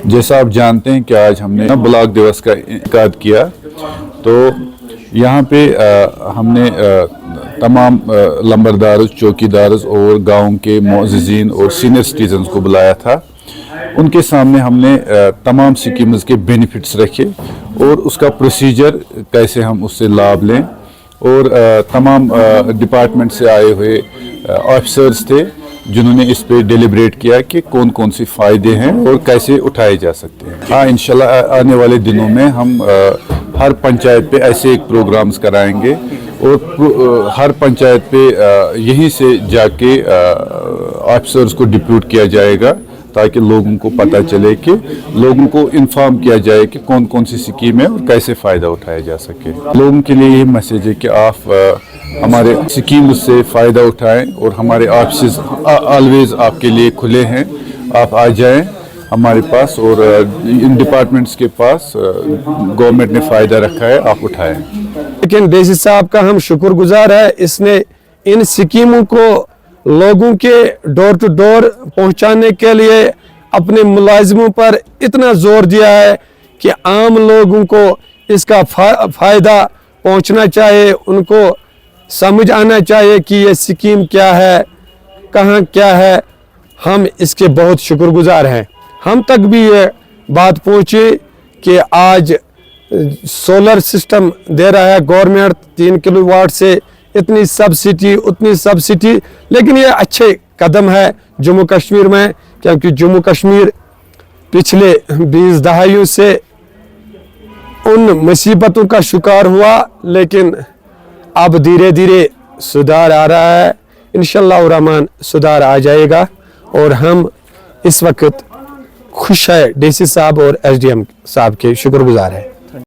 जैसा आप जानते हैं कि आज हमने ब्लॉक दिवस का इनेकाद किया, तो यहाँ पे हमने तमाम लंबरदार्स, चौकीदार्स और गांव के मुअज़्ज़िज़ीन और सीनियर सिटीजन्स को बुलाया था। उनके सामने हमने तमाम स्कीम्स के बेनिफिट्स रखे और उसका प्रोसीजर कैसे हम उससे लाभ लें, और तमाम डिपार्टमेंट से आए हुए ऑफिसर्स थे जिन्होंने इस पे डिलिब्रेट किया कि कौन कौन से फ़ायदे हैं और कैसे उठाए जा सकते हैं। हाँ, इंशाल्लाह आने वाले दिनों में हम हर पंचायत पे ऐसे एक प्रोग्राम्स कराएंगे और हर पंचायत पे यहीं से जाके ऑफिसर्स को डिप्यूट किया जाएगा ताकि लोगों को पता चले कि लोगों को इन्फॉर्म किया जाए कि कौन कौन सी स्कीम है और कैसे फ़ायदा उठाया जा सके। लोगों के लिए ये मैसेज है कि आप हमारे स्कीम से फ़ायदा उठाएं और हमारे ऑफिस ऑलवेज आपके लिए खुले हैं। आप आ जाएं हमारे पास और इन डिपार्टमेंट्स के पास गवर्नमेंट ने फ़ायदा रखा है, आप उठाएं। लेकिन डीसी साहब का हम शुक्रगुजार है, इसने इन स्कीमों को लोगों के डोर टू डोर पहुंचाने के लिए अपने मुलाजिमों पर इतना जोर दिया है कि आम लोगों को इसका फ़ायदा पहुंचना चाहिए, उनको समझ आना चाहिए कि ये स्कीम क्या है, कहाँ क्या है। हम इसके बहुत शुक्रगुजार हैं। हम तक भी ये बात पहुंची कि आज सोलर सिस्टम दे रहा है गवर्नमेंट 3 किलोवाट से, इतनी सब्सिडी उतनी सब्सिडी, लेकिन ये अच्छे कदम है जम्मू कश्मीर में, क्योंकि जम्मू कश्मीर पिछले 20 दहाइयों से उन मुसीबतों का शिकार हुआ, लेकिन अब धीरे धीरे सुधार आ रहा है। इंशाअल्लाह रहमान सुधार आ जाएगा और हम इस वक्त खुश है डीसी साहब और एसडीएम साहब के शुक्रगुजार हैं।